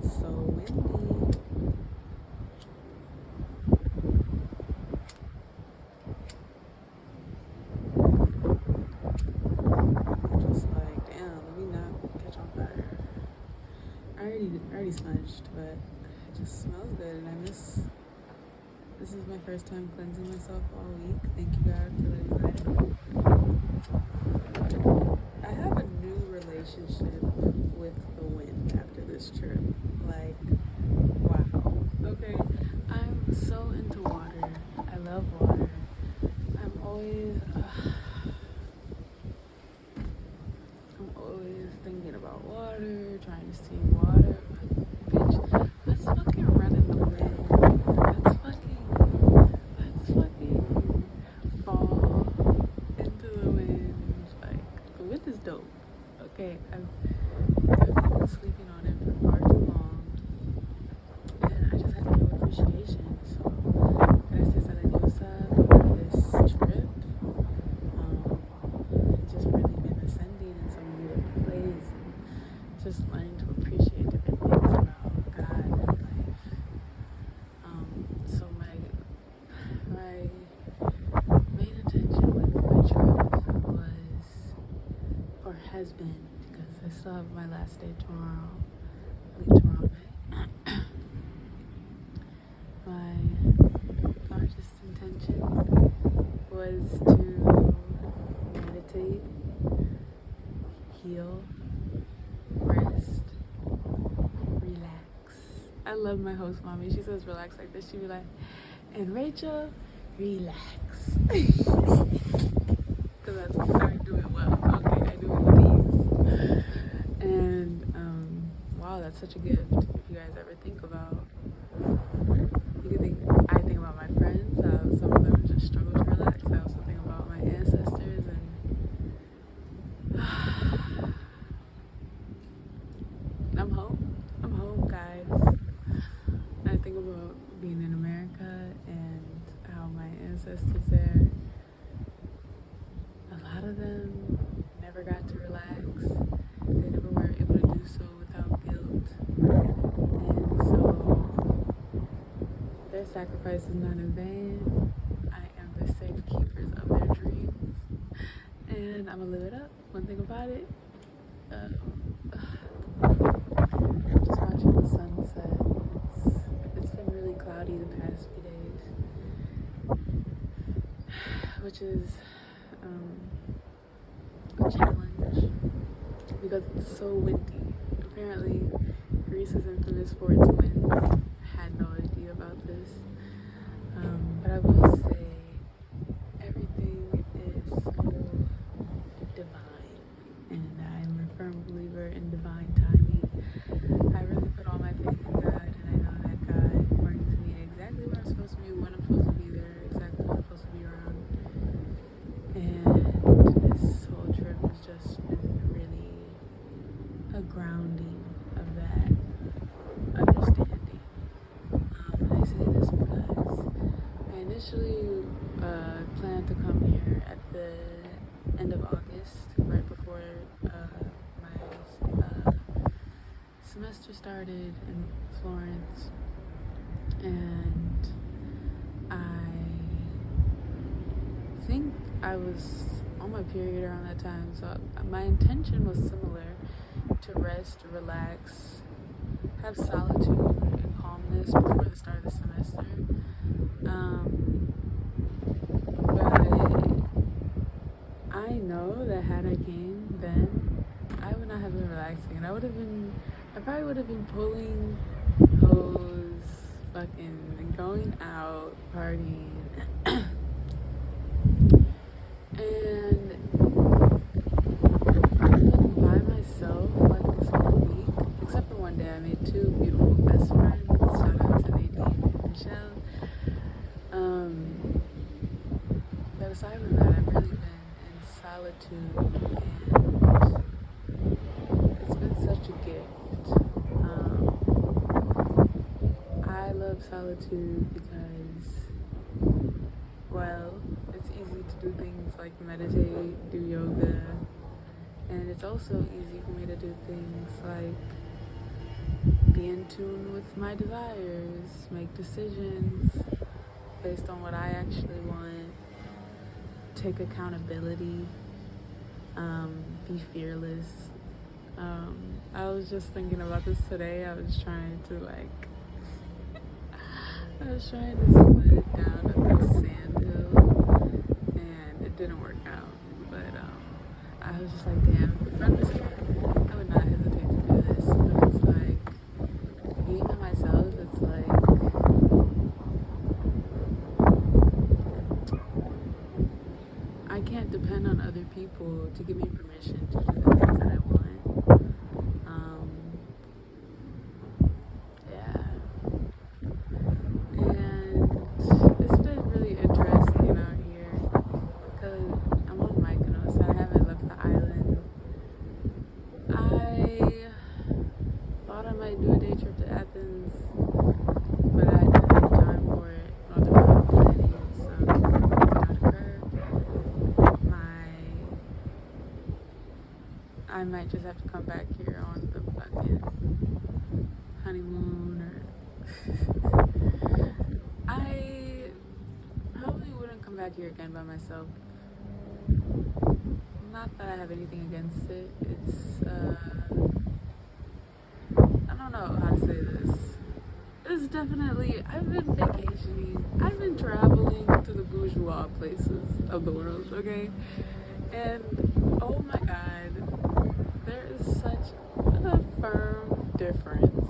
so windy. Just like, damn, let me not catch on fire. I already smudged, but it just smells good, and this is my first time cleansing myself all week. Thank you, God, for letting me light it. I have a new relationship with the wind after this trip. Like, wow. Okay, I'm so into water. I love water. I'm always thinking about water, trying to see water. Bitch, let's fucking run in the wind. Let's fucking fall into the wind. Like, the wind is dope. Okay, I've definitely been sleeping on it for far too long, and I just had no appreciation. So, gracias a la diosa for this trip. Just really been ascending in so many different ways, and just learning to appreciate different things about God and life. So my main intention with my trip was, or has been, because I still have my last day tomorrow. I leave tomorrow night. My largest intention was to meditate, heal, rest, relax. I love my host mommy. She says relax like this. She be like, and Rachel, relax. Because that's I do it well. Okay, I do it with ease. And wow, that's such a gift. If you guys ever think about, I think about my friends, how some of them just struggle to relax. I also think about my ancestors, and I'm home, guys. I think about being in America and how my ancestors there, a lot of them never got to relax. They never were able to do so without guilt. And so their sacrifice is not in vain. I am the safekeepers of their dreams. And I'm gonna live it up. One thing about it, just watching the sunset. It's been really cloudy the past few days, which is a challenge because it's so windy. Apparently, Greece is infamous for its winds. I had no idea about this, but I will say everything is so divine, and I'm a firm believer in divine timing. I really put all my faith in God, and I know that God brings me exactly where I'm supposed to be, when I'm supposed to be there, exactly what I'm supposed to be around. And this whole trip has just been really a grounding of that understanding. And I say this because I initially planned to come here at the end of August, right before my semester started in Florence, and I think I was on my period around that time, so my intention was similar: to rest, relax, have solitude and calmness before the start of the semester. But I know that had I came then, I would not have been relaxing, and I probably would have been pulling hose, fucking going out, partying. And I've been by myself like this whole week, except for one day I made two beautiful best friends. Shout out to Nadine and Michelle. But aside from that, I've really been in solitude, and it's been such a gift. I love solitude because, well, it's easy to do things like meditate, do yoga, and it's also easy for me to do things like be be in tune with my desires, make decisions based on what I actually want, take accountability, be fearless. I was just thinking about this today. I was trying to sled down a sand hill, and it didn't work out. But I was just like, damn, if a friend was here, I would not hesitate to do this. But it's like, being by myself, it's like, I can't depend on other people to give me permission to do the things that I want. Yeah. And it's been really interesting out here because I'm on Mykonos and I haven't left the island. I thought I might do a day trip to Athens, but I didn't have time for it, nor the planning, so it did not occur. I might just have to come back here on the fucking honeymoon, or I probably wouldn't come back here again by myself. Not that I have anything against it. It's I don't know how to say this. It's definitely, I've been vacationing, I've been traveling to the bourgeois places of the world, okay? And oh my god, there is such a firm difference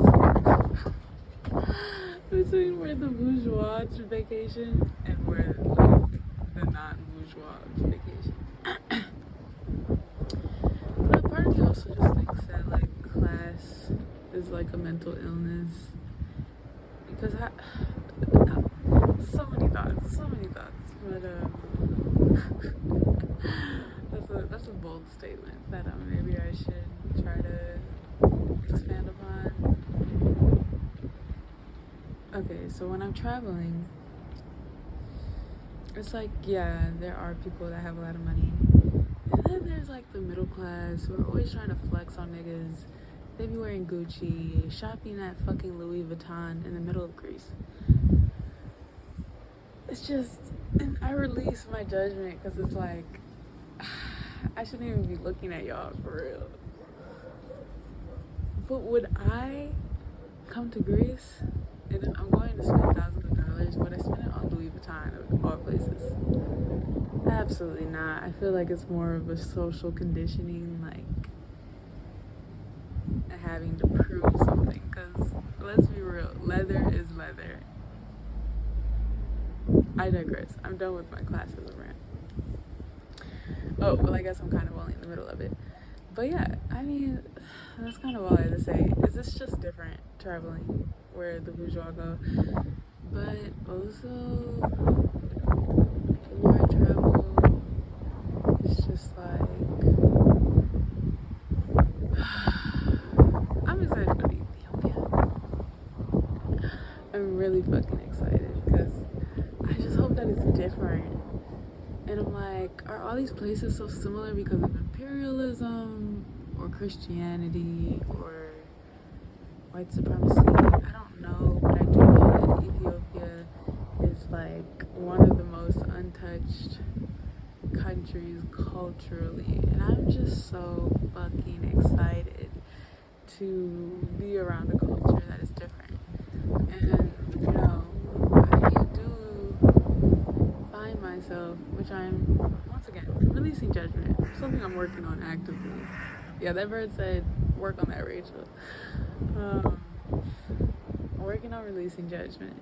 between where the bourgeois vacation and where like the non-bourgeois vacation. But part of me also just thinks that like class is like a mental illness, because so many thoughts, but that's a bold statement that maybe I should try to expand upon. Okay, so when I'm traveling, it's like, yeah, there are people that have a lot of money, and then there's like the middle class who are always trying to flex on niggas. They be wearing Gucci, shopping at fucking Louis Vuitton in the middle of Greece. It's just, and I release my judgment because it's like, I shouldn't even be looking at y'all for real. But would I come to Greece and I'm going to spend thousands of dollars? Would I spend it on Louis Vuitton of all places? Absolutely not. I feel like it's more of a social conditioning, like having to prove something. Because let's be real, leather is leather. I digress. I'm done with my classism rant. Oh, well, I guess I'm kind of only in the middle of it. But yeah, I mean, that's kind of all I have to say. Is this just different traveling where the bourgeois go? But also, the more I travel, it's just like, I'm excited to go to Ethiopia. I'm really fucking excited because I just hope that it's different. And I'm like, are all these places so similar because of imperialism or Christianity or white supremacy? I don't know, but I do know that Ethiopia is like one of the most untouched countries culturally. And I'm just so fucking excited to be around a culture that is different. And, you know, I do find myself, which I'm, once again, releasing judgment, something I'm working on actively. Yeah, that bird said, work on that, Rachel. Working on releasing judgment.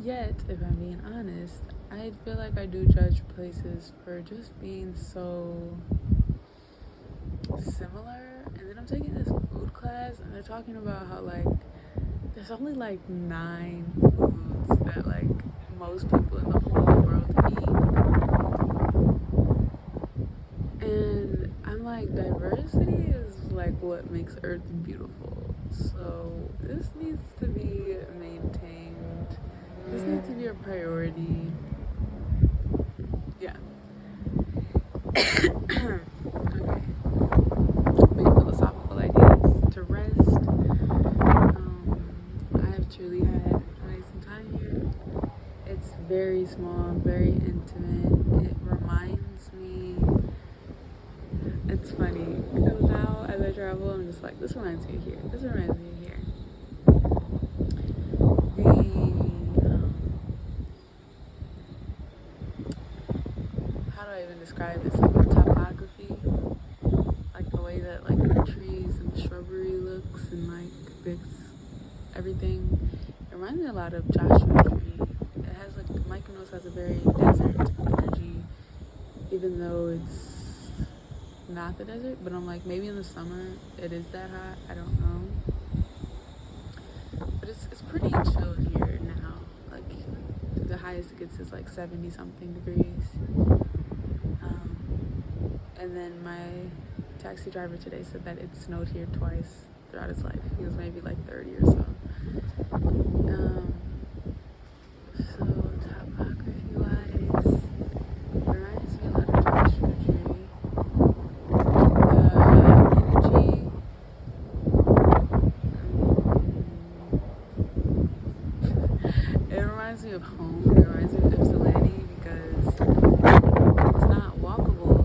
Yet, if I'm being honest, I feel like I do judge places for just being so similar. And then I'm taking this food class, and they're talking about how, like, there's only, like, 9 foods that, like, most people in the whole world eat. And I'm like, diversity is, like, what makes Earth beautiful. So this needs to be maintained. This needs to be a priority. Yeah. Okay. Big philosophical ideas to rest. very small, very intimate. It reminds me, it's funny, because now as I travel, I'm just like, this reminds me of here, this reminds me of here. How do I even describe this? Like the topography, like the way that like the trees and the shrubbery looks and like this, everything. It reminds me a lot of Joshua Tree. It has like, Mykonos has a very desert energy, even though it's not the desert, but I'm like, maybe in the summer it is that hot, I don't know. But it's pretty chill here now. Like the highest it gets is like 70 something degrees. And then my taxi driver today said that it snowed here twice throughout his life. He was maybe like 30 or so. So topography wise, it reminds me a lot of Joshua Tree. Energy, it reminds me of home. It reminds me of Ypsilanti because it's not walkable.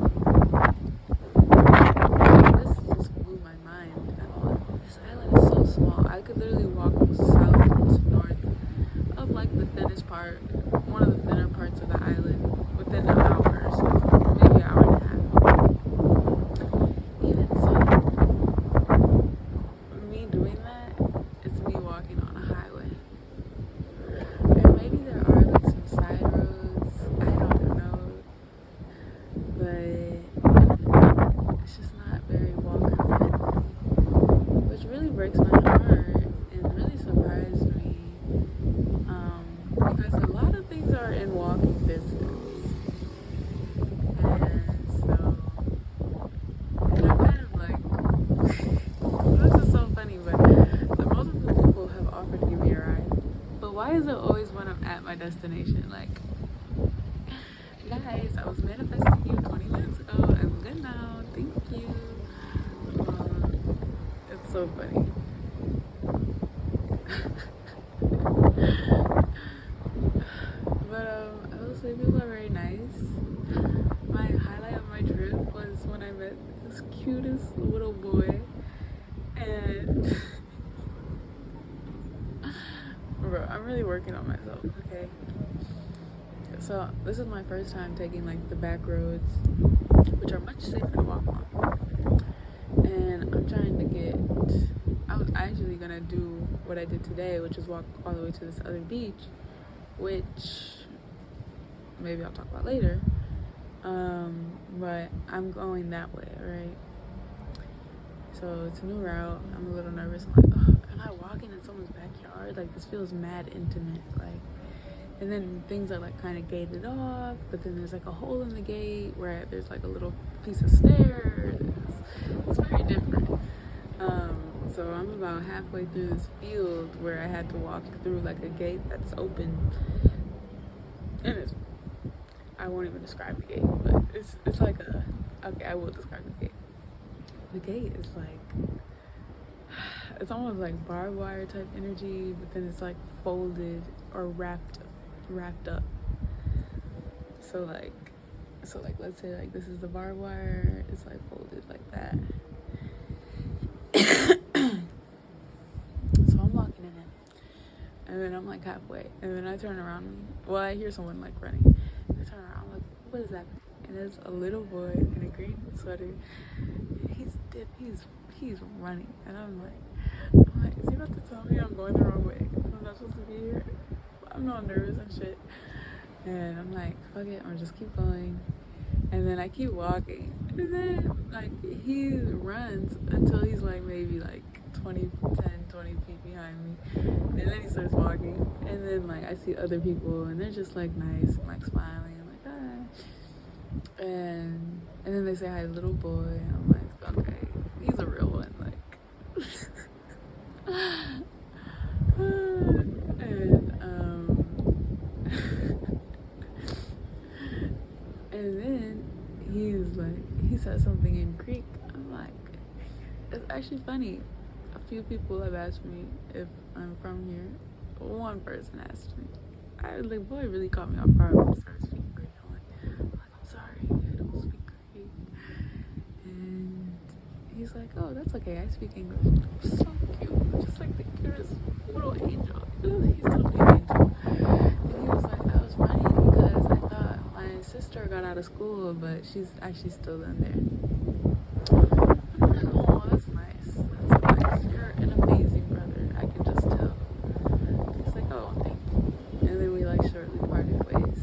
This just blew my mind. This island is so small. I could literally walk south to north of like the thinnest part, one of the thinner parts of the island, within an hour or so, maybe an hour and a half. Even so, me doing that, it's me walking on a highway. And maybe there are like some side roads, I don't know, but it's just not very walker friendly, which really breaks my heart and really surprised me. Because a lot of things are in walking distance, and so, and I'm kind of like, this is so funny, but the multiple people have offered to give me a ride, but why is it always when I'm at my destination? Like, guys, I was manifesting you 20 minutes ago, I'm good now, thank you. It's so funny. But I will say people are very nice. My highlight of my trip was when I met this cutest little boy, and bro, I'm really working on myself, okay? So this is my first time taking like the back roads, which are much safer to walk on. And I'm trying to get, I was actually gonna do what I did today, which is walk all the way to this other beach, which maybe I'll talk about later. But I'm going that way, right? So it's a new route. I'm a little nervous. I'm like, oh, am I walking in someone's backyard? Like, this feels mad intimate. Like, and then things are like kind of gated off, but then there's like a hole in the gate where there's like a little piece of stairs. It's very different. So I'm about halfway through this field where I had to walk through like a gate that's open, and I won't even describe the gate, but it's like okay, I will describe the gate. The gate is like, it's almost like barbed wire type energy, but then it's like folded or wrapped up. So like let's say like this is the barbed wire, it's like folded like that. So I'm walking in it, and then I'm like halfway, and then I turn around. Well, I hear someone like running. I turn around, I'm like, what is that? And there's a little boy in a green sweater. He's running, and I'm like, is he about to tell me I'm going the wrong way? I'm not supposed to be here. I'm all nervous and shit. And I'm like, fuck it, I'm just keep going. And then I keep walking, and then like he runs until he's like maybe like 20 feet behind me, and then he starts walking, and then like I see other people, and they're just like nice, and, like smiling, and like hi, and then they say hi, little boy, and I'm like, okay, he's a real one, like. And then he said something in Greek. I'm like, it's actually funny. A few people have asked me if I'm from here. One person asked me. the boy really caught me off guard when he started speaking Greek. I'm sorry, I don't speak Greek. And he's like, oh, that's okay, I speak English. So cute, just like the cutest little angel. He's totally an angel. And he was like, that was funny because I thought my sister got out of school, but she's actually still in there. I'm like, oh, that's nice. That's nice. You're an amazing brother. I can just tell. He's like, oh, thank you. And then we like shortly parted ways.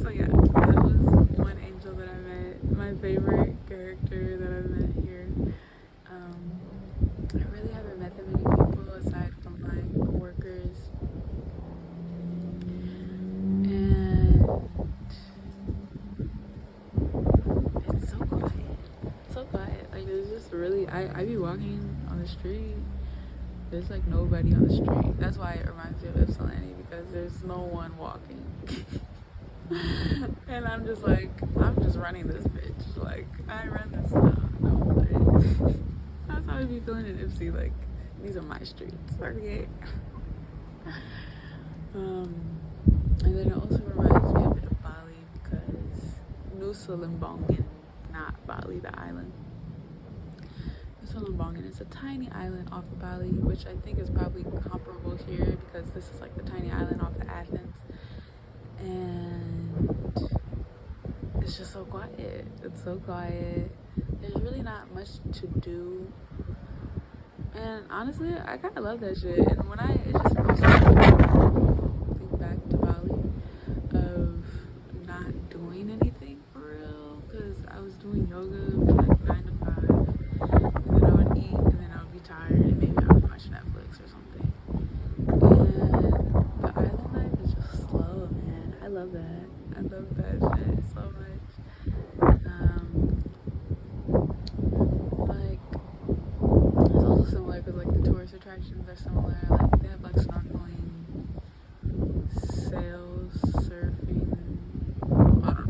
So yeah, that was one angel that I met. My favorite character that I met here. I really haven't met that many people aside from my coworkers. And it's so quiet. It's so quiet. Like there's just really I be walking on the street. There's like nobody on the street. That's why it reminds me of Ypsilanti, because there's no one walking. And I'm just like, I'm just running this bitch. Like, I run this town. No, that's how I be feeling in Ipsy. Like, these are my streets. Okay. And then it also reminds me a bit of Bali, because Nusa Lembongan, not Bali, the island. Nusa Lembongan is a tiny island off of Bali, which I think is probably comparable here, because this is like the tiny island off of Athens. And it's just so quiet. It's so quiet. There's really not much to do. And honestly, I kind of love that shit. And when it just makes me think back to Bali of not doing anything for real. Because I was doing yoga from like 9 to 5. And then I would eat, and then I would be tired, and maybe I would watch Netflix or something. And the island life is just slow, man. I love that. I love that shit so much. Like, it's also similar because like the tourist attractions are similar. Like they have like snorkeling, sails, surfing. I don't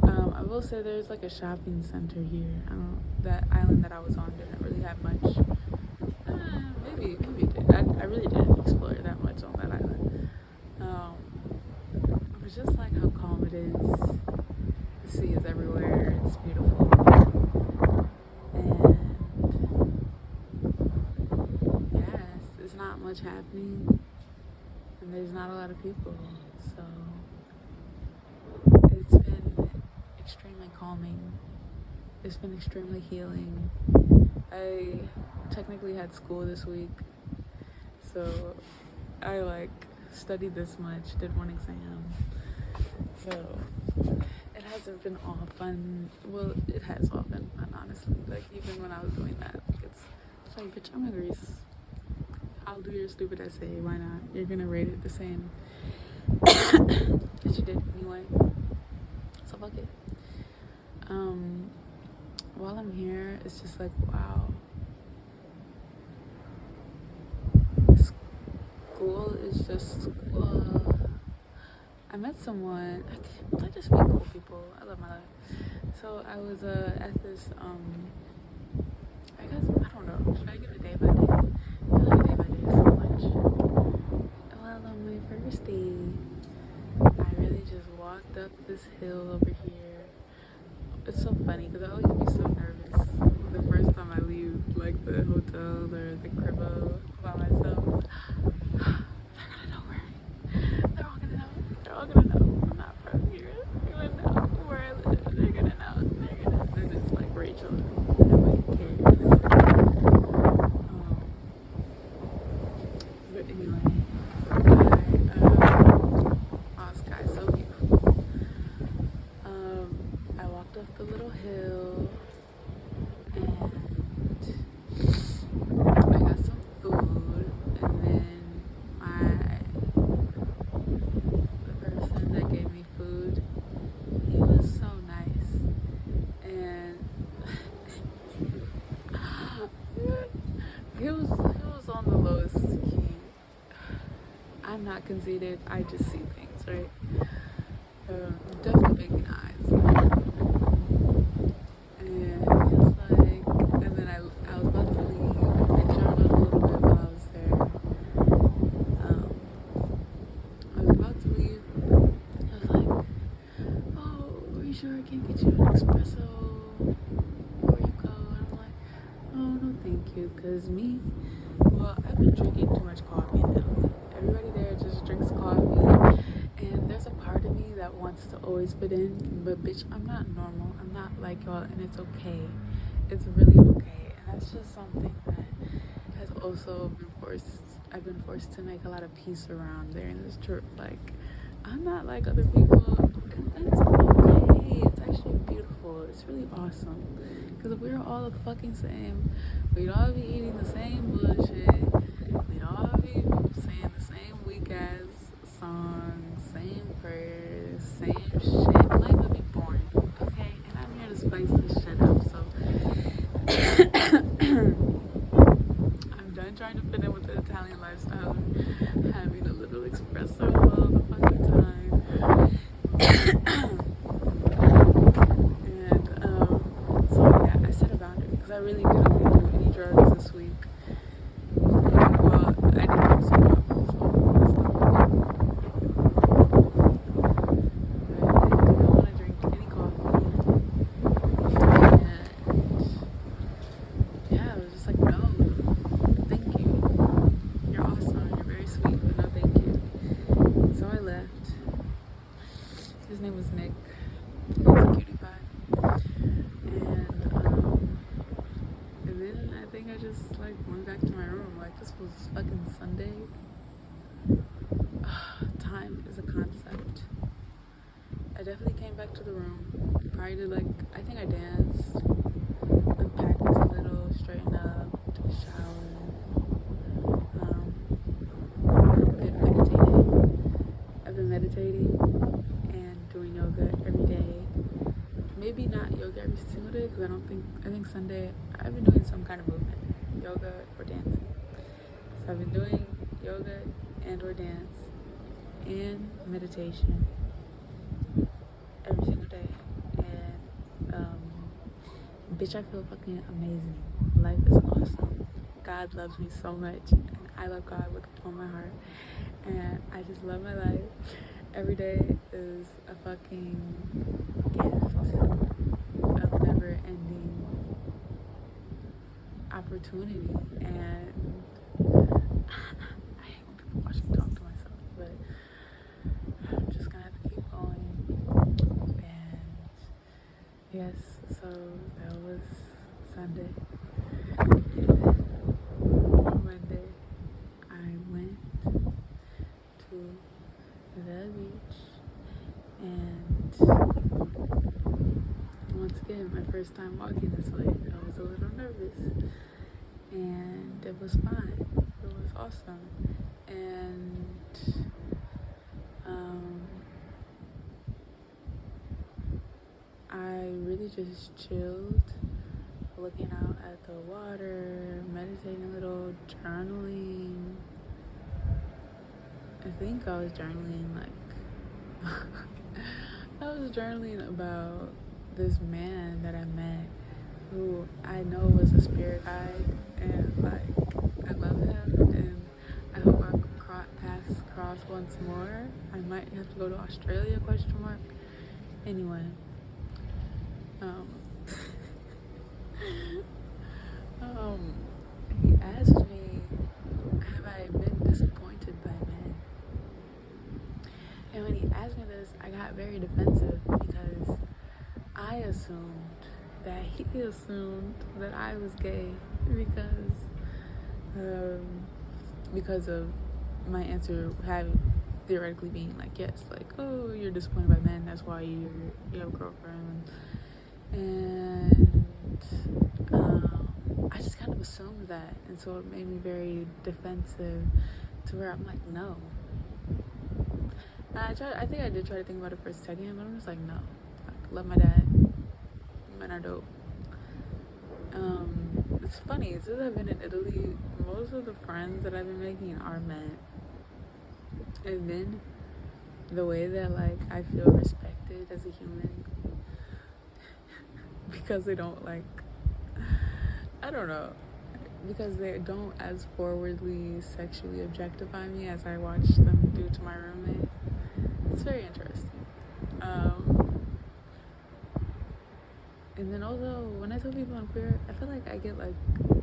know. I will say there's like a shopping center here. That island that I was on didn't really have much. Maybe it did. I really didn't explore that much on that island. It was just like how calm it is. The sea is everywhere. It's beautiful. And yes, there's not much happening, and there's not a lot of people. So it's been extremely calming. It's been extremely healing. I technically had school this week, so I like studied this much, did one exam, so it hasn't been all fun. Well, it has all been fun, honestly. Like even when I was doing that, it's like, bitch, I'm in Greece. I'll do your stupid essay. Why not? You're gonna rate it the same as you did anyway. So fuck it. While I'm here, it's just like, wow. School is just school. I met someone. I just meet cool people. I love my life. So I was at this. I guess I don't know. Should I give it day by day? I feel like day by day is so much. Well, on my first day, I really just walked up this hill over here. It's so funny because I always be so nervous the first time I leave, like the hotel or the cribbo by myself. They're gonna know where. They're all gonna know. They're all gonna know. I'm not from here. They're gonna know where I live. They're gonna know. They're just like Rachel. Nobody cares. But anyway, the sky's so beautiful. I walked up the little hill, and I got some food, and then the person that gave me food, he was so nice, and he was on the lowest key. I'm not conceited, I just see things, right? Definitely making eyes. And he was like, and then I was about to leave. I journaled a little bit while I was cute because I've been drinking too much coffee now. Everybody there just drinks coffee, and there's a part of me that wants to always fit in, but bitch, I'm not normal. I'm not like y'all, and it's okay. It's really okay, and that's just something that has also been I've been forced to make a lot of peace around during this trip. Like, I'm not like other people, and that's okay. It's actually beautiful. It's really awesome. Because if we were all the fucking same, we'd all be eating the same bullshit. We'd all be saying the same weak ass songs, same prayers, same shit. Life would be boring, okay? And I'm here to spice this shit up, so I'm done trying to fit in with the Italian lifestyle, having a little espresso all the fucking time. I set a boundary because I really didn't want to do any drugs this week. Well, I didn't have some alcohol, but I didn't want to drink any coffee. And yeah, I was just like, no, thank you. You're awesome. You're very sweet, but no, thank you. So I left. His name was Nick. He was a cutie pie. And then I think I just like went back to my room. Like, this was fucking Sunday. Time is a concept. I definitely came back to the room. Probably did I think I danced, unpacked a little, straightened up, took a shower. I've been meditating and doing yoga every day. Maybe not yoga every single day because I think Sunday I've been doing some kind of movement, yoga or dancing. So I've been doing yoga and or dance and meditation every single day. And bitch, I feel fucking amazing. Life is awesome. God loves me so much, and I love God with all my heart. And I just love my life. Every day is a fucking gift of never-ending opportunity. And I hate when people watch me talk to myself, but I'm just gonna have to keep going. And yes, so that was Sunday. And then on Monday, I went to the beach, and once again, my first time walking this way, I was a little nervous, and it was fine. It was awesome, and I really just chilled, looking out at the water, meditating a little, journaling. I think I was journaling I was journaling about this man that I met who I know was a spirit guide, and I love him, and I hope our paths cross once more. I might have to go to Australia, ? Anyway, he asked me, have I been disappointed by men? And when he asked me this, I got very defensive because I assumed that he assumed that I was gay because of my answer having theoretically being yes, oh, you're disappointed by men, that's why you have a girlfriend. And I just kind of assumed that, and so it made me very defensive to where I'm like, no. And I think I did try to think about it for a second, but I'm just like, no. Love my dad. Men are dope. It's funny, since I've been in Italy, most of the friends that I've been making are men. And then the way that I feel respected as a human because they don't I don't know, because they don't as forwardly sexually objectify me as I watch them do to my roommate. It's very interesting. And then also, when I tell people I'm queer, I feel like I get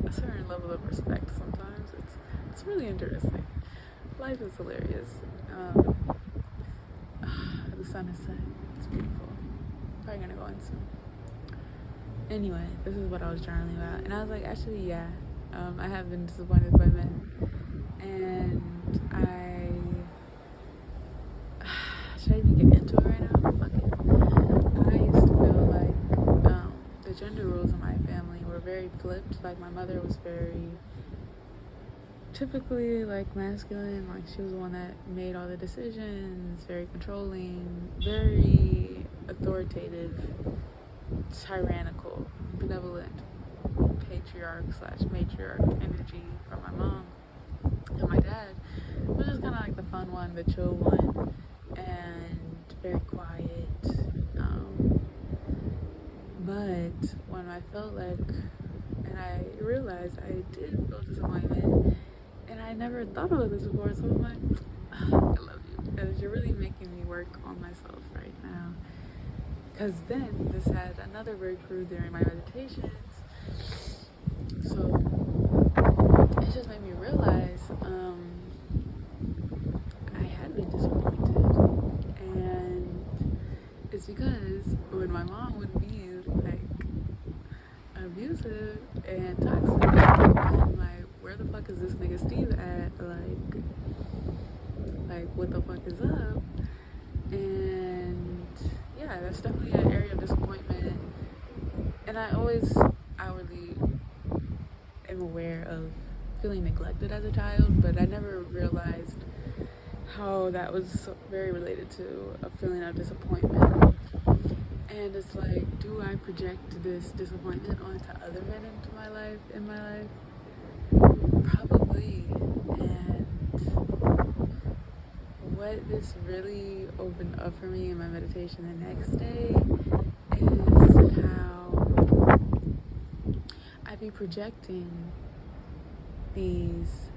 a certain level of respect sometimes. It's really interesting. Life is hilarious. The sun is setting. It's beautiful. Probably gonna go in soon. Anyway, this is what I was journaling about, and I was like, actually, yeah, I have been disappointed by men, and should I even get into it right now? Fuck it. I used to feel like the gender roles in my family were very flipped. Like my mother was very typically like masculine, like she was the one that made all the decisions, very controlling, very authoritative, tyrannical, benevolent, patriarch/matriarch energy from my mom. And my dad was just kind of like the fun one, the chill one, and very quiet. But when I felt like, and I realized I did feel disappointment, and I never thought about this before, so I'm like, I love you, because you're really making me work on myself right now. Because then this had another breakthrough during my meditations. So it just made me realize I had been disappointed. And it's because when my mom would be like abusive and toxic, I'm like, where the fuck is this nigga Steve at? Like what the fuck is up? And yeah, that's definitely an area of disappointment. And I always outwardly am aware of feeling neglected as a child, but I never realized how that was very related to a feeling of disappointment. And it's like, do I project this disappointment onto other men in my life? Probably. And what this really opened up for me in my meditation the next day is how I be projecting these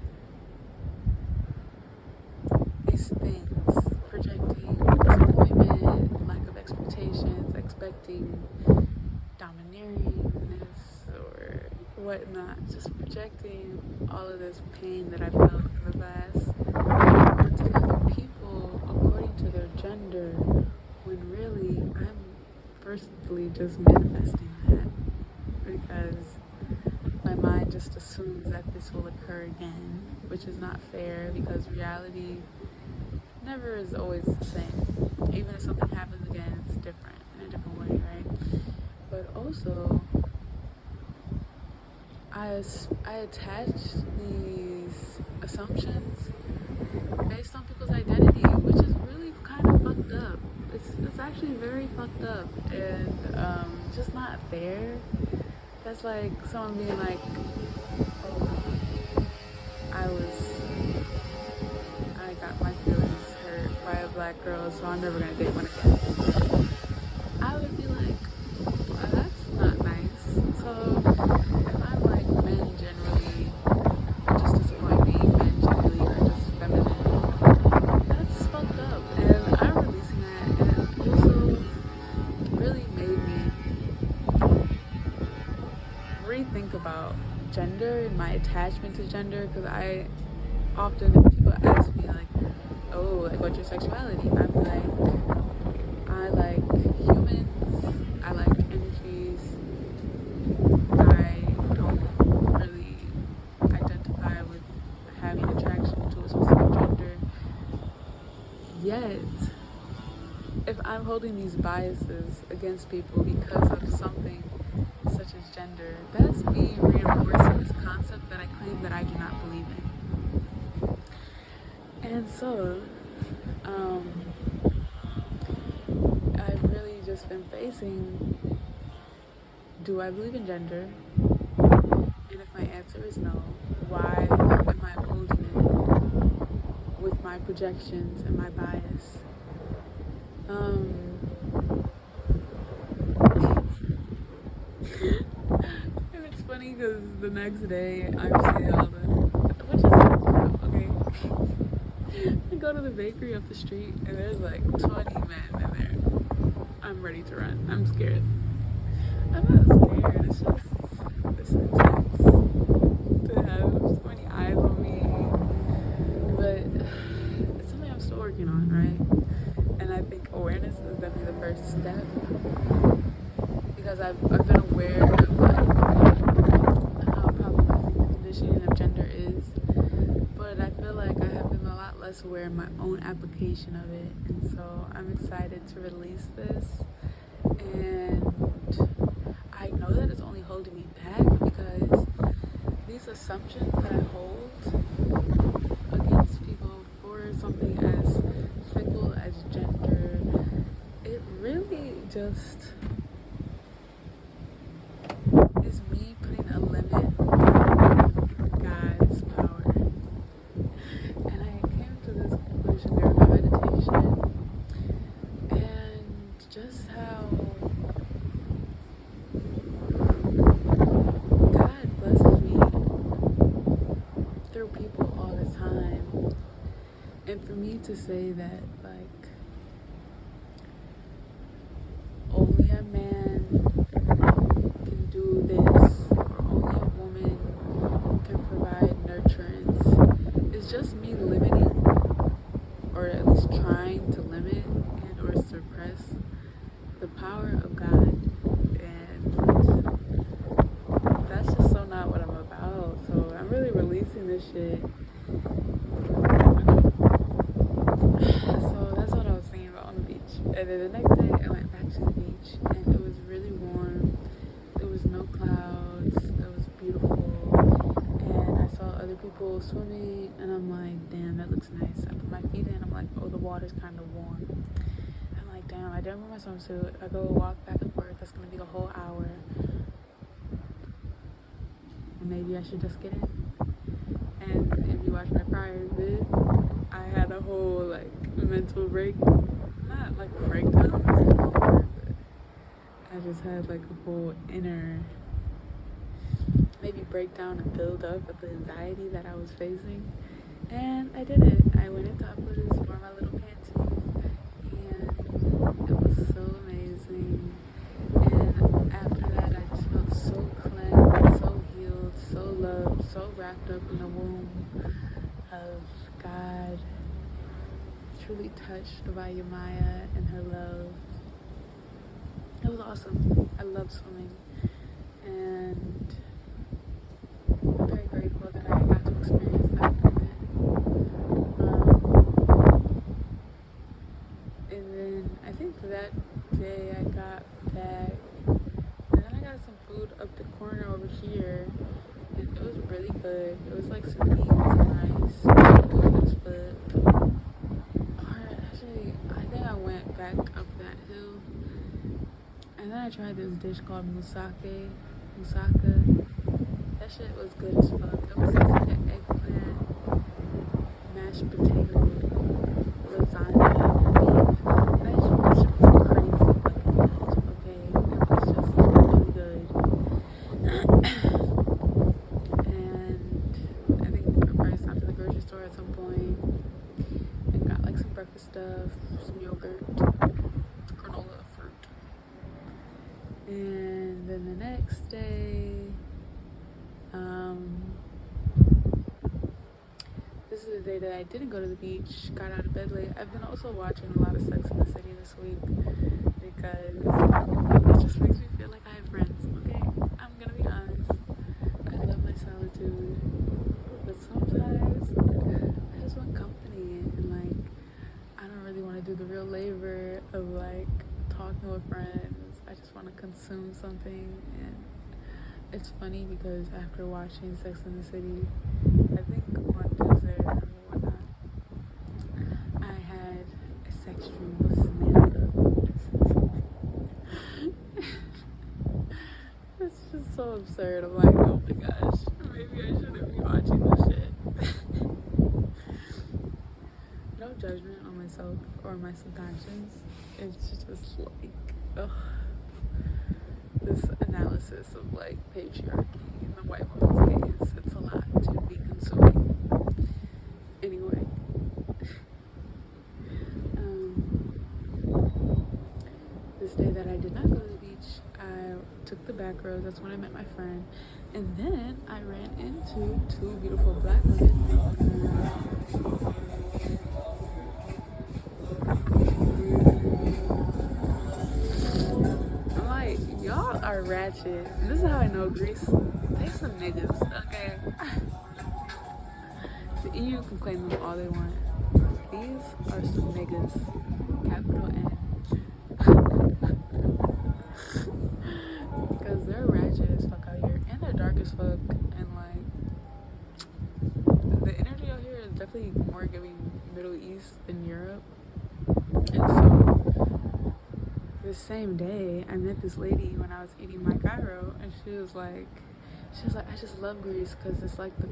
things, projecting disappointment, lack of expectations, expecting domineeringness or whatnot, just projecting all of this pain that I felt in the past onto other people according to their gender, when really I'm firstly just manifesting that because my mind just assumes that this will occur again, which is not fair because reality never is always the same. Even if something happens again, it's different in a different way, right? But also, I attach these assumptions based on people's identity, which is really kind of fucked up. It's actually very fucked up and just not fair. That's like someone being like, oh, I got my feelings hurt by a black girl, so I'm never gonna date one again. I would be like, well, that's not nice. So if I'm like, men generally just disappoint me, men generally are just feminine, that's fucked up. And I'm releasing that, and it also really made me rethink about gender and my attachment to gender, because I often, if people ask me like, oh, like what's your sexuality, I'm like, I like humans, I like energies, I don't really identify with having attraction to a specific gender. Yet if I'm holding these biases against people because of something such as gender, that's me reinforcing this concept that I claim that I do not believe in. And so, I've really just been facing, do I believe in gender? And if my answer is no, why am I upholding it with my projections and my bias? And it's funny because the next day I'm saying all this, which is okay. I go to the bakery up the street and there's like 20 men in there. I'm ready to run. I'm scared. I'm not scared. It's just this intense step, because I've been aware of like how problematic the conditioning of gender is, but I feel like I have been a lot less aware of my own application of it, and so I'm excited to release this. And I know that it's only holding me back because these assumptions that I hold against people for something as fickle as gender, it really just is me putting a limit on God's power. And I came to this conclusion during my meditation, and just how God blesses me through people all the time. And for me to say that, like, only a man can do this, or only a woman can provide nurturance, is just me limiting, or at least trying to limit and or suppress the power of God. And that's just so not what I'm about. So I'm really releasing this shit. So that's what I was thinking about on the beach. And then the next day I went back to the beach, and it was really warm. There was no clouds. It was beautiful. And I saw other people swimming, and I'm like, damn, that looks nice. I put my feet in, I'm like, oh, the water's kind of warm. I'm like, damn, I didn't wear my swimsuit. If I go walk back and forth, that's gonna be a whole hour. Maybe I should just get in. And if you watch my prior vid, I had a whole like mental break, not like a breakdown, but I just had like a whole inner maybe breakdown and build up of the anxiety that I was facing. And I did it. I went in topless, wore my little panties, and it was so amazing. And after that, I just felt so cleansed, so healed, so loved, so wrapped up in the womb of God, truly touched by Yamaya and her love. It was awesome. I love swimming, and I'm very grateful that I got to experience that moment. And then I think that day I got back, and then I got some food up the corner over here, and it was really good. It was like some beans and rice, good as fuck. Or actually, I think I went back up that hill, and then I tried this dish called moussaka. That shit was good as fuck. It was just like an eggplant, mashed potato, lasagna, beef. That shit was crazy fucking good, okay? It was just really good. And I think I probably stopped at the grocery store at some point and got like some breakfast stuff, some yogurt, granola, fruit. And then the next day, this is the day that I didn't go to the beach, got out of bed late. I've been also watching a lot of Sex in the City this week because it just makes me feel like I have friends, okay? I'm gonna be honest. I love my solitude, but sometimes I just want company, and like I don't really want to do the real labor of like talking with friends. I just want to consume something. And it's funny because after watching Sex in the City, I think on Tuesday or whatnot, I had a sex dream with Samantha. It's just so absurd. I'm like, oh my gosh, maybe I shouldn't be watching this shit. No judgment on myself or my subconscious. It's just like, ugh. This analysis of like patriarchy and the white woman's gaze, it's a lot to be consuming. Anyway, this day that I did not go to the beach, I took the back roads. That's when I met my friend, and then I ran into two beautiful black women. ratchet. This is how I know Greece. They some niggas, okay? The EU can claim them all they want. These are some niggas. Capital N. Because they're ratchet as fuck out here. And they're dark as fuck. And like, the energy out here is definitely more giving Middle East than Europe. And so, the same day, I met this lady when I was eating my gyro, and she was like, I just love Greece because it's like the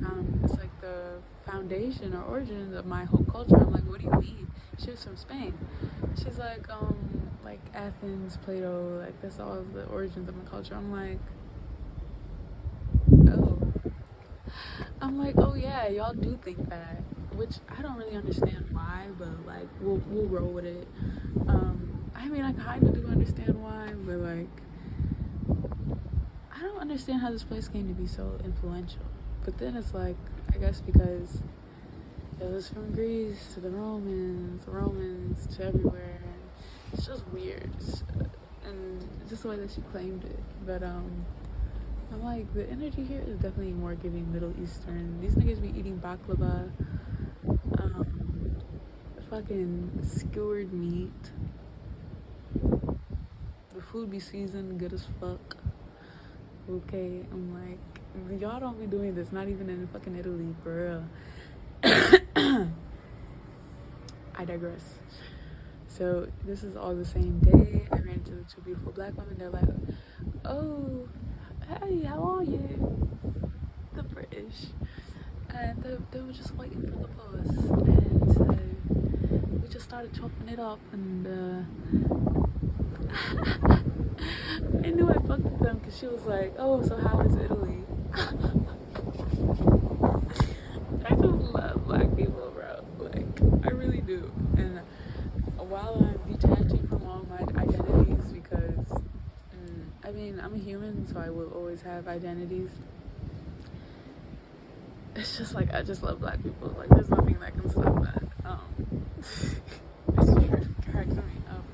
foundation or origins of my whole culture. I'm like, what do you mean? She was from Spain. She's like Athens, Plato, like that's all the origins of my culture. I'm like, oh yeah, y'all do think that, which I don't really understand why, but like we'll roll with it. I mean, I kind of do understand why, but like, I don't understand how this place came to be so influential. But then it's like, I guess because it was from Greece to the Romans to everywhere, and it's just weird, and just the way that she claimed it. But I'm like, the energy here is definitely more giving Middle Eastern. These niggas be eating baklava, fucking skewered meat. The food be seasoned good as fuck. Okay, I'm like, y'all don't be doing this, not even in fucking Italy, for real. I digress. So this is all the same day. I ran into the two beautiful black women. They're like, oh, hey, how are you? The British. And they were just waiting for the bus. And so we just started chopping it up, and I knew I fucked with them because she was like, oh, so how is Italy? I just love black people, bro. Like, I really do. And while I'm detaching from all my identities, because, I mean, I'm a human, so I will always have identities. It's just like, I just love black people. Like, there's nothing that can stop that. It's true. Cracks me up.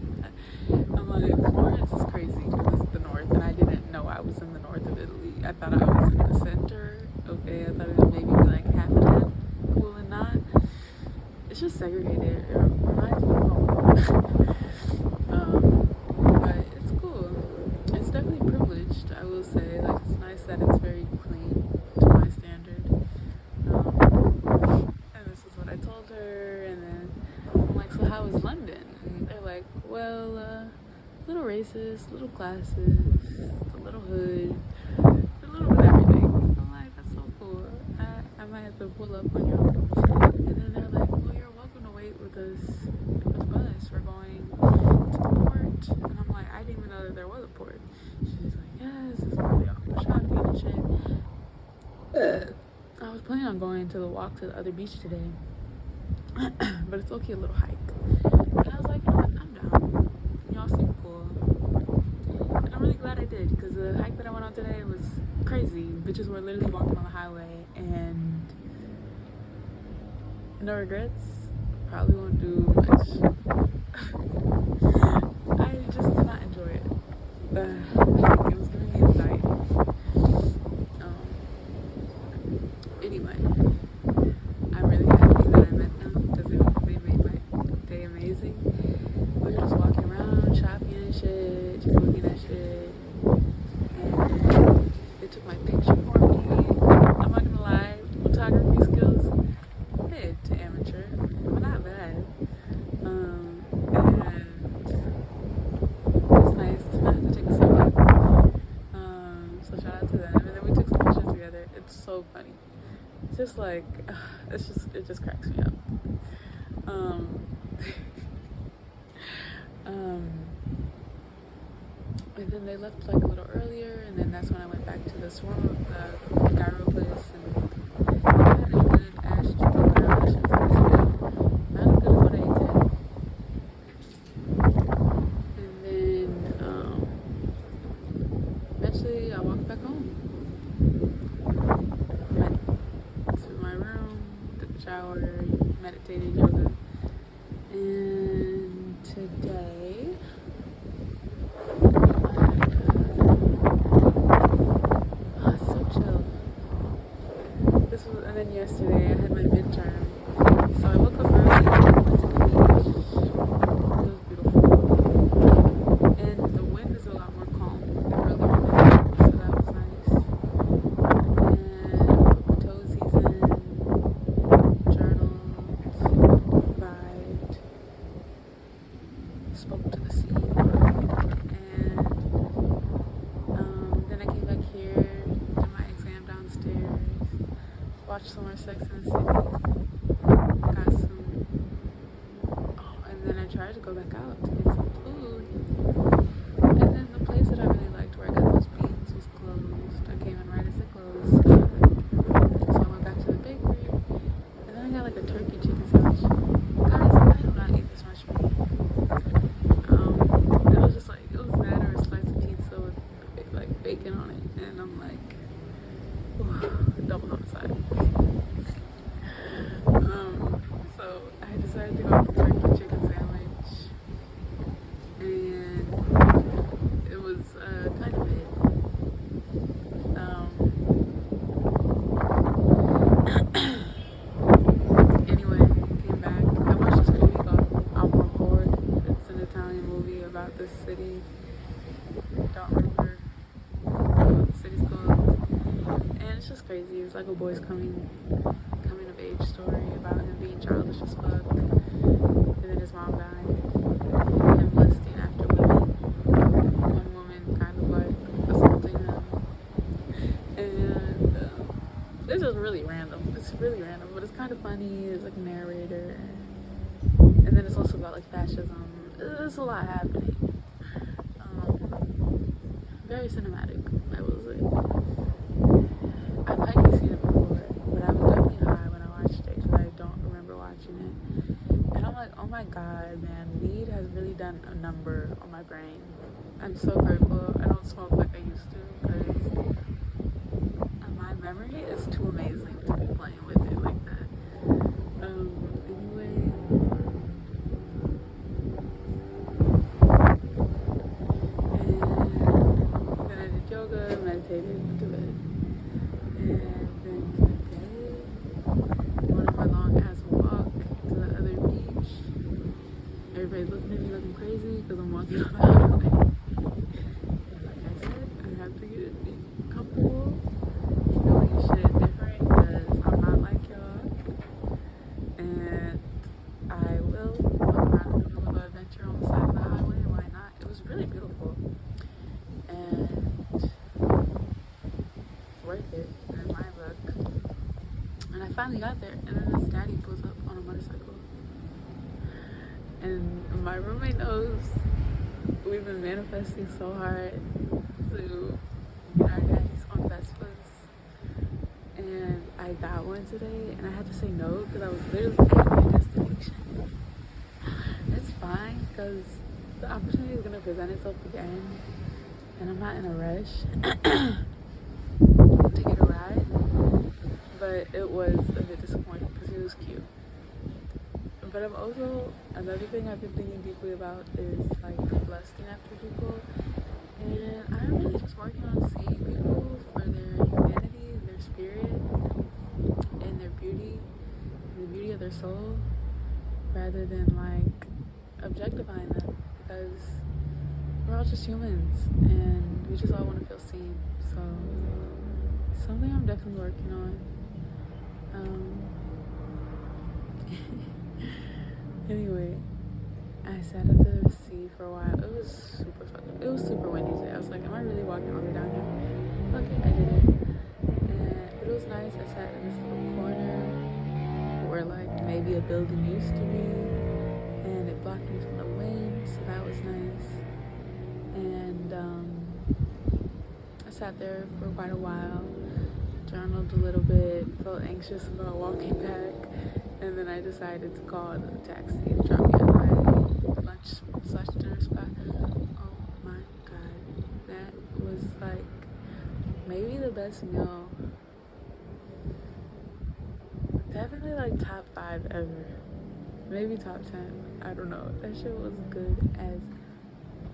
I'm like, Florence is crazy because it's the north, and I didn't know I was in the north of Italy. I thought I was in the center. Okay, I thought it would maybe be like half and half, cool and not. It's just segregated. It reminds me of home. But it's cool. It's definitely privileged, I will say. Like, it's nice that it's very clean to my standard. And this is what I told her, and then I'm like, so how was London? And they're like, well, little racist, little classist, a little hood, a little bit of everything. I'm like, that's so cool. I might have to pull up on y'all. And then they're like, well, you're welcome to wait with us for the bus. We're going to the port. And I'm like, I didn't even know that there was a port. She's like, yes, this is where we all go shopping and shit. I was planning on going to the walk to the other beach today. But it's okay, a little hike. And I was like, you know what, I'm down. Y'all seem cool. And I'm really glad I did, because the hike that I went on today was crazy. Bitches were literally walking on the highway, and no regrets. Probably won't do much. I just did not enjoy it. It was giving me anxiety. Anyway, I'm really happy that I met them because they made my day amazing. We were just walking around, shopping and shit, just looking at shit, and they took my picture for me. I'm not gonna lie, photography skills, mid to amateur, but not bad. And it's nice to not have to take a selfie. So shout out to them. And then we took some pictures together. It's so funny. Just like, it just cracks me up. And then they left like a little earlier, and then that's when I went back to the gyro place, and I had a good ash chicken gyro. That shit was nice. Not as good as what I ate today. And then, eventually I walked back home. Went to my room, took a shower, meditated, yoga. And today, And then yesterday I had my midterm. So I woke up early, went to the beach. It was beautiful. And the wind is a lot more calm than earlier in the day, so that was nice. And put my toesies in, journaled, vibed, spoke to the sea. And then I came back here, did my exam downstairs, watched some more Sex and the City, got some, and then I tried to go back out to get some food. And then the place that I really liked where I got those beans was closed. I came in right as it closed. So I went back to the bakery. And then I got like a turkey chicken sandwich. Guys, I do not eat this much meat. It was just like, it was that or a slice of pizza with like bacon on it. And I'm like, double homicide. So I decided to go with the turkey chicken sandwich. And it was kind of it. Anyway, came back. I watched this movie called I'm Bored. It's an Italian movie about this city. Don't remember what the city's called. And it's just crazy. It's like a boy's coming of age story about him being childish as fuck. And then his mom died. Him lusting after women. One woman kind of like assaulting him. And it's just really random. It's really random, but it's kind of funny. There's like a narrator. And then it's also about like fascism. There's a lot happening. Very cinematic, I will say. I've likely seen it before, but I was definitely high when I watched it because I don't remember watching it. And I'm like, oh my god, man, weed has really done a number on my brain. I'm so grateful I don't smoke like I used to because my memory is too amazing to be playing with it like that. Anyway. And then I did yoga, meditated, went to bed. And then today, went on my long ass walk to the other beach. Everybody's looking at me like I'm crazy because I'm walking on the highway. And like I said, I have to get comfortable doing shit different because I'm not like y'all. And I will walk around in the middle of an adventure on the side of the highway. Why not? It was really beautiful. And worth it in my book. And I finally got there, and then this daddy pulls up on a motorcycle. And my roommate knows we've been manifesting so hard to get our daddies on Vespas. And I got one today, and I had to say no because I was literally at my destination. It's fine because the opportunity is going to present itself again, and I'm not in a rush to get a ride, but it was a bit disappointing because he was cute. But I'm also, another thing I've been thinking deeply about is like lusting after people, and I'm really just working on seeing people for their humanity, their spirit, and their beauty, and the beauty of their soul, rather than like objectifying them, because we're all just humans and we just all want to feel seen. So something I'm definitely working on. Anyway, I sat at the sea for a while. It was super windy today. I was like, am I really walking all the way down here? Fuck it, I did it. But it was nice. I sat in this little corner where like maybe a building used to be, and it blocked me from the wind, so that was nice. And I sat there for quite a while, journaled a little bit, felt anxious about walking back, and then I decided to call a taxi to drop me at my lunch/dinner spot. Oh my god, that was like maybe the best meal. Definitely like top 5 ever. Maybe top 10. I don't know. That shit was good as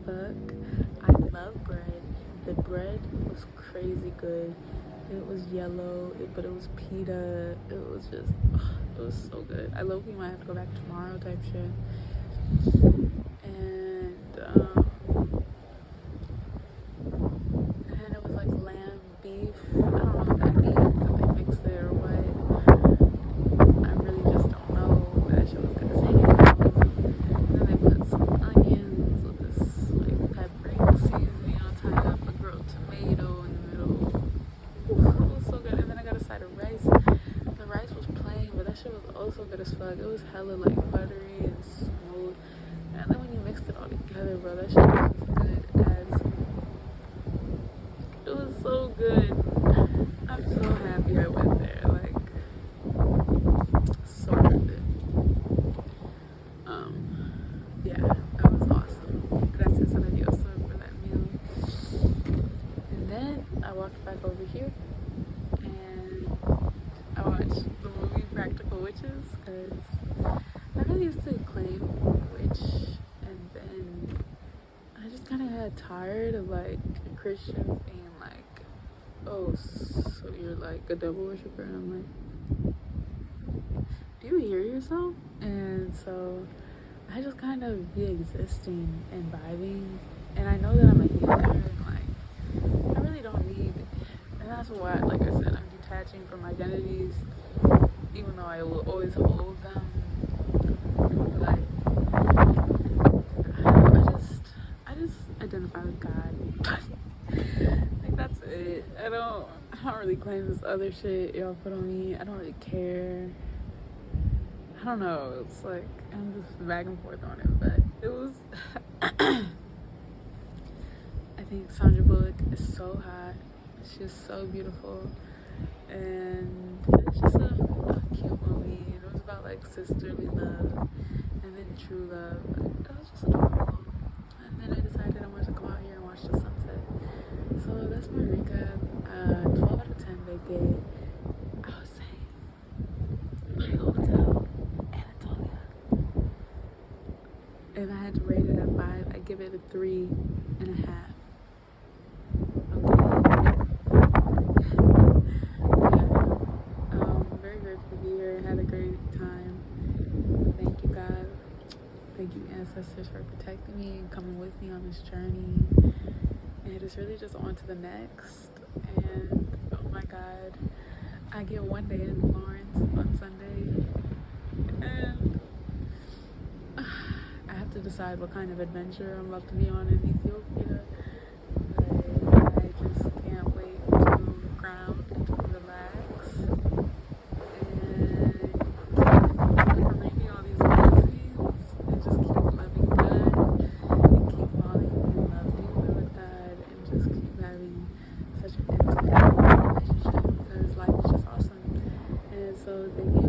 fuck. I love bread. The bread was crazy good. It was yellow, but it was pita. It was just, it was so good. I low-key might have to go back tomorrow type shit. And it was like lamb beef. I don't know what that means, if they mixed it or what. I really just don't know. But that shit was good as hell. And then they put some onions with this like paprika seasoning on top, a grilled tomato in the middle. Ooh, it was so good. And then I got a side of rice. The rice was plain, but that shit was also good as fuck. It was hella like buttery and smooth. And then when you mixed it all together, bro, that shit was good as. It was so good. I'm so happy I went there. Like, so worth it. Yeah, that was awesome. Gracias a Dios for that meal. And then I walked back over here and I watched the movie Practical Witches because I really used to claim witch, and then I just kind of got tired of like Christians being like, oh, so you're like a devil worshiper, and I'm like, do you hear yourself? And so I just kind of be existing and vibing, and I know that I'm a healer, and like I really don't need, and that's why, like I said, I'm detaching from identities, even though I will always hold them. Like I just identify with God. Like that's it. I don't really claim this other shit y'all put on me. I don't really care. I don't know. It's like I'm just back and forth on it, but it was. I think Sandra Bullock is so hot. She's so beautiful, and it's just a cute movie. And it was about like sisterly love and then true love. Like, it was just adorable. And then I decided I wanted to come out here and watch the sunset. So that's my recap. 12 out of 10 vacay. I was saying my hotel, Anatolia. If I had to rate it at 5, I'd give it a 3.5. Okay. Yeah. Very grateful to be here. Had a great time. Thank you, God. Thank you, ancestors, for protecting me and coming with me on this journey. And it's really just on to the next. And oh my God, I get one day in Florence on Sunday, and I have to decide what kind of adventure I'm about to be on in Ethiopia. But I just can't wait to ground, to relax, and reading all these magazines, and just keep loving God, and keep falling in love deeper with God, and just keep having such an intimate relationship, because life is just awesome. And so thank you